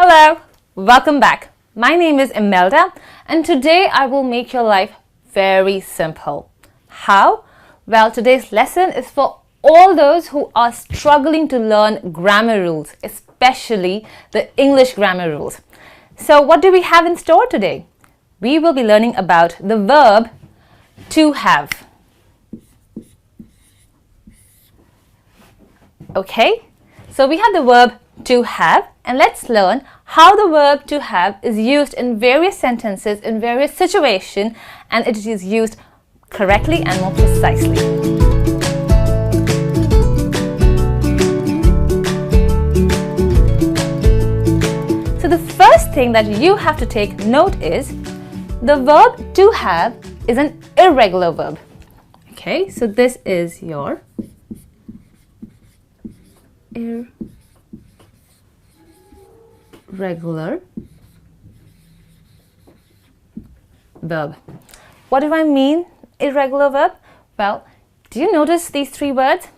Hello, welcome back. My name is Imelda and today I will make your life very simple. How? Well, today's lesson is for all those who are struggling to learn grammar rules, especially the English grammar rules. So what do we have in store today? We will be learning about the verb to have. Okay, so we have the verb to have, and let's learn how the verb to have is used in various sentences, in various situations, and it is used correctly and more precisely. So the first thing that you have to take note is the verb to have is an irregular verb. Okay, so this is your irregular verb. What do I mean irregular verb? Well, do you notice these three words?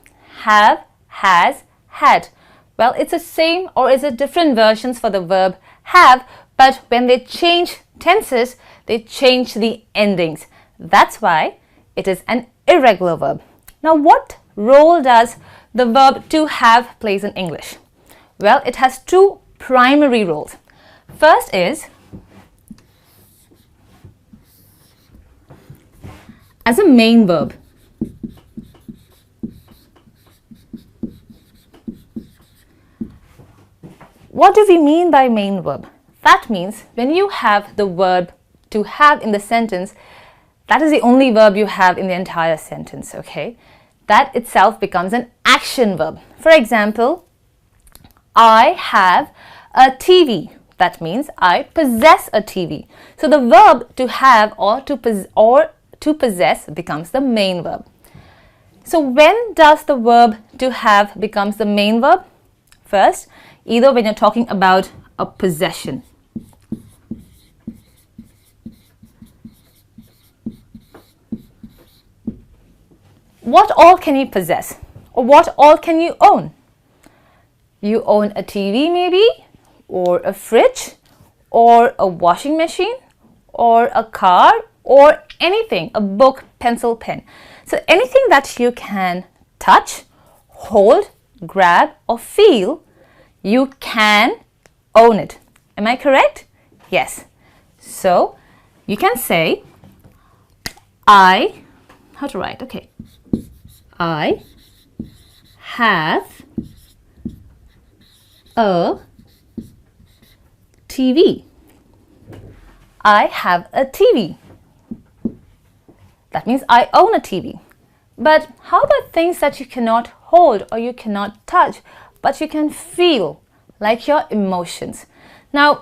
Have, has, had. Well, it's the same or is it different versions for the verb have, but when they change tenses, they change the endings. That's why it is an irregular verb. Now, what role does the verb to have plays in English? Well, it has two primary roles. First is as a main verb. What do we mean by main verb? That means when you have the verb to have in the sentence, that is the only verb you have in the entire sentence, okay? That itself becomes an action verb. For example, I have a TV. That means I possess a TV. So the verb to have or to possess becomes the main verb. So when does the verb to have becomes the main verb? First, either when you're talking about a possession. What all can you possess? Or what all can you own? You own a TV maybe, or a fridge, or a washing machine, or a car, or anything, a book, pencil, pen. So anything that you can touch, hold, grab, or feel, you can own it. Am I correct? Yes. So you can say, how to write? Okay. I have a TV. I have a TV. That means I own a TV. But how about things that you cannot hold or you cannot touch, but you can feel, like your emotions? Now,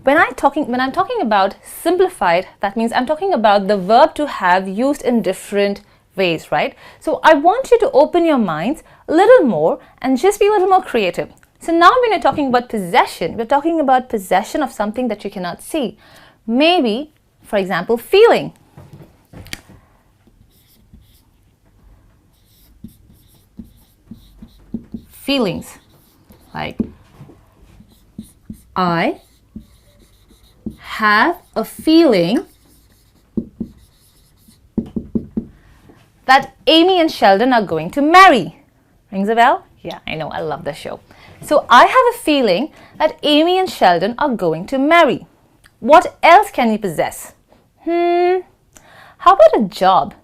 when I'm talking about simplified, that means I'm talking about the verb to have used in different ways, right? So I want you to open your minds a little more and just be a little more creative. So now when you're talking about possession, we're talking about possession of something that you cannot see. Maybe, for example, feeling. Feelings. Like, I have a feeling that Amy and Sheldon are going to marry. Rings a bell? Yeah, I know, I love this show. So I have a feeling that Amy and Sheldon are going to marry. What else can you possess? How about a job?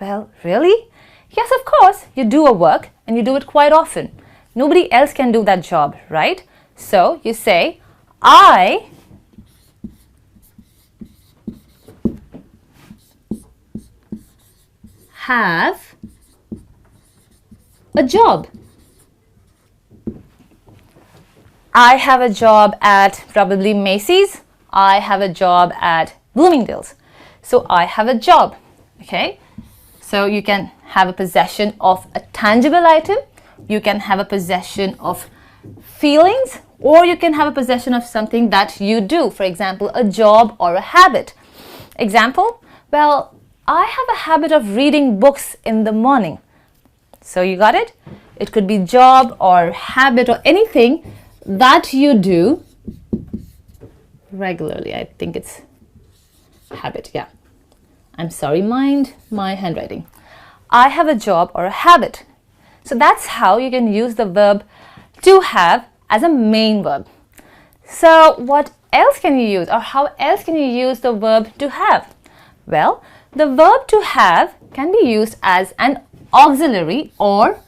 Well, really? Yes, of course, you do a work and you do it quite often. Nobody else can do that job, right? So you say, I have a job. I have a job at probably Macy's. I have a job at Bloomingdale's. So I have a job, okay? So you can have a possession of a tangible item. You can have a possession of feelings, or you can have a possession of something that you do. For example, a job or a habit. Example, well, I have a habit of reading books in the morning. So you got it? It could be job or habit or anything that you do regularly. I think it's habit. Yeah. I'm sorry, mind my handwriting. I have a job or a habit. So that's how you can use the verb to have as a main verb. So what else can you use, or how else can you use the verb to have? Well, the verb to have can be used as an auxiliary or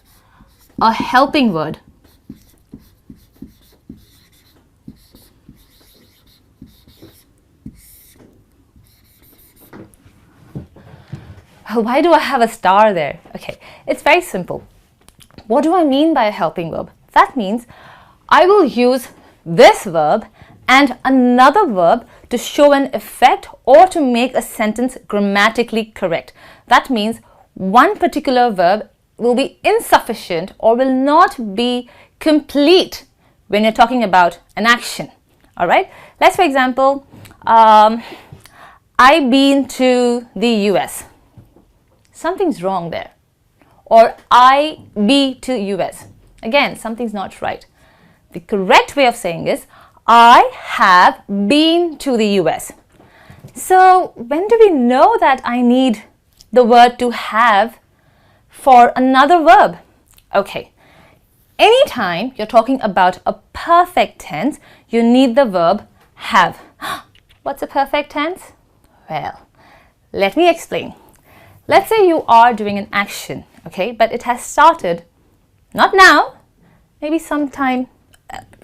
a helping word. Well, why do I have a star there? Okay, it's very simple. What do I mean by a helping verb? That means I will use this verb and another verb to show an effect or to make a sentence grammatically correct. That means one particular verb will be insufficient or will not be complete when you're talking about an action. All right, let's, for example, I've been to the US. Something's wrong there. Or I be to US. Again, something's not right. The correct way of saying is I have been to the US. So when do we know that I need the word to have for another verb? Okay, anytime you're talking about a perfect tense, you need the verb have. What's a perfect tense? Well, let me explain. Let's say you are doing an action, okay, but it has started, not now, maybe sometime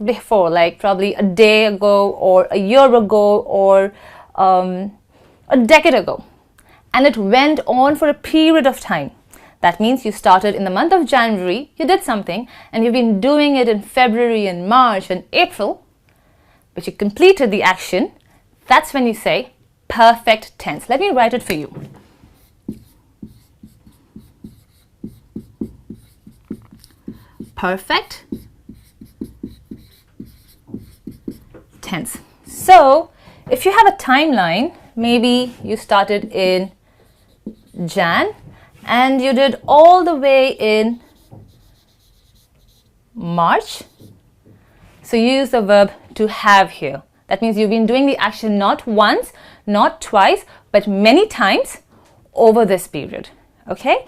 before, like probably a day ago or a year ago or a decade ago. And it went on for a period of time. That means you started in the month of January, you did something, and you've been doing it in February and March and April, but you completed the action. That's when you say perfect tense. Let me write it for you. Perfect tense. So if you have a timeline, maybe you started in Jan and you did all the way in March. So you use the verb to have here. That means you've been doing the action not once, not twice, but many times over this period. Okay?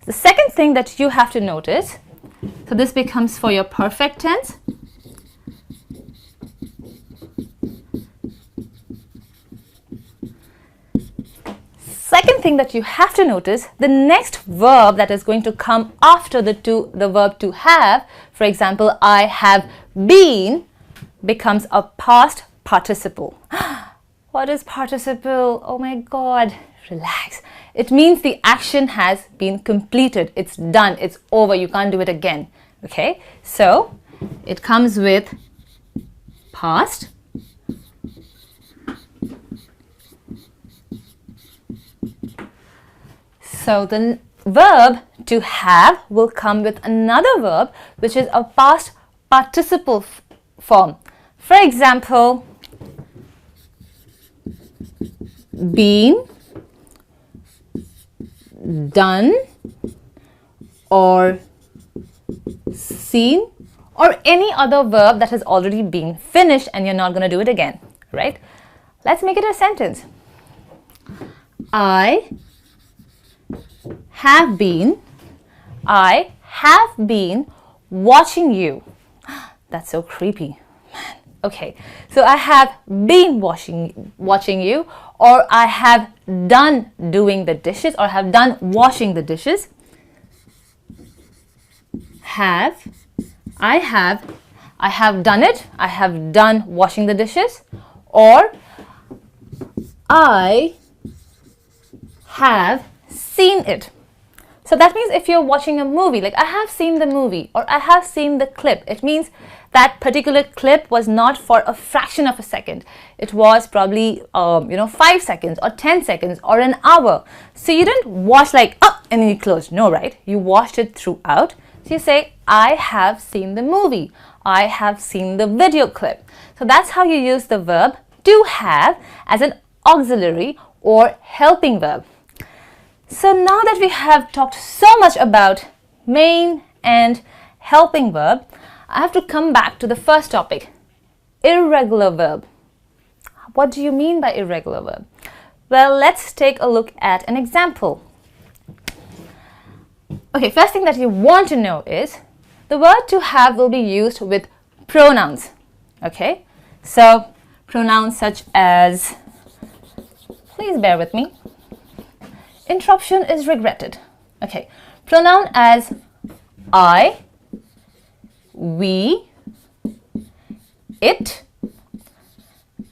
The second thing that you have to notice, so this becomes for your perfect tense. Second thing that you have to notice, the next verb that is going to come after the verb to have, for example, I have been, becomes a past participle. What is participle? Oh my God, relax. It means the action has been completed. It's done. It's over. You can't do it again. Okay? So, it comes with past. So, the verb to have will come with another verb which is a past participle form. For example, been, done, or seen, or any other verb that has already been finished and you're not going to do it again, right? Let's make it a sentence. I have been watching you. That's so creepy. Man. Okay, so I have been watching you, or I have done doing the dishes, or have done washing the dishes. I have done it, I have done washing the dishes, or I have seen it. So that means if you're watching a movie, like I have seen the movie or I have seen the clip, it means that particular clip was not for a fraction of a second. It was probably 5 seconds or 10 seconds or an hour. So you didn't watch like and then you closed. No, right? You watched it throughout. So you say I have seen the movie. I have seen the video clip. So that's how you use the verb to have as an auxiliary or helping verb. So now that we have talked so much about main and helping verb, I have to come back to the first topic, irregular verb. What do you mean by irregular verb? Well, let's take a look at an example. Okay, first thing that you want to know is the word to have will be used with pronouns. Okay, so pronouns such as, please bear with me, interruption is regretted. Okay, pronoun as I, we, it,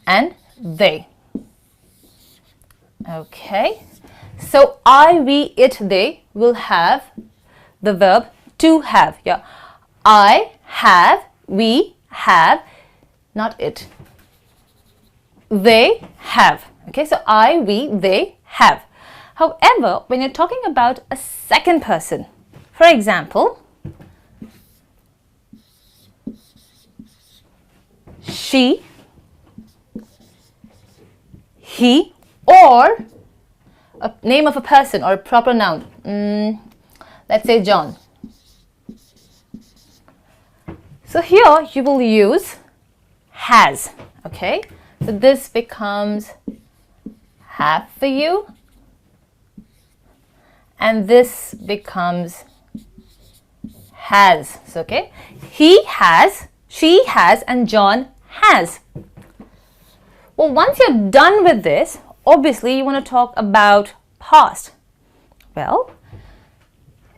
and they. Okay, so I, we, it, they will have the verb to have. Yeah, I have, we have, not it. They have. Okay, so I, we, they have. However, when you're talking about a second person, for example, she, he, or a name of a person or a proper noun, let's say John. So here you will use has. Okay, so this becomes have for you, and this becomes has. So, okay, he has, she has, and John has. Well, once you're done with this, obviously you want to talk about past. Well,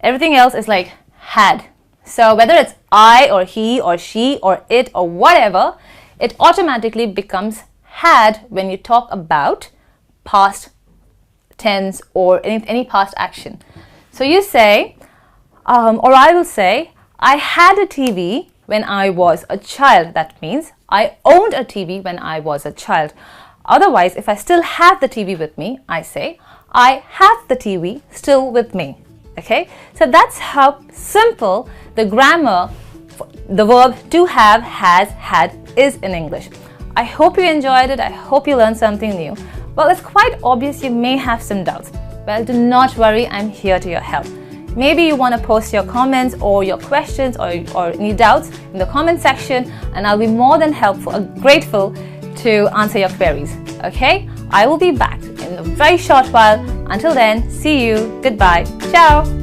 everything else is like had. So whether it's I or he or she or it or whatever, it automatically becomes had when you talk about past tense or any past action. So you say, or I will say, I had a TV when I was a child. That means I owned a TV when I was a child. Otherwise, if I still have the TV with me, I say, I have the TV still with me. Okay, so that's how simple the grammar, the verb to have, has, had is in English. I hope you enjoyed it. I hope you learned something new. Well, it's quite obvious you may have some doubts. Well, do not worry, I'm here to your help. Maybe you want to post your comments or your questions or any doubts in the comment section, and I'll be more than grateful to answer your queries. Okay, I will be back in a very short while. Until then, see you. Goodbye. Ciao.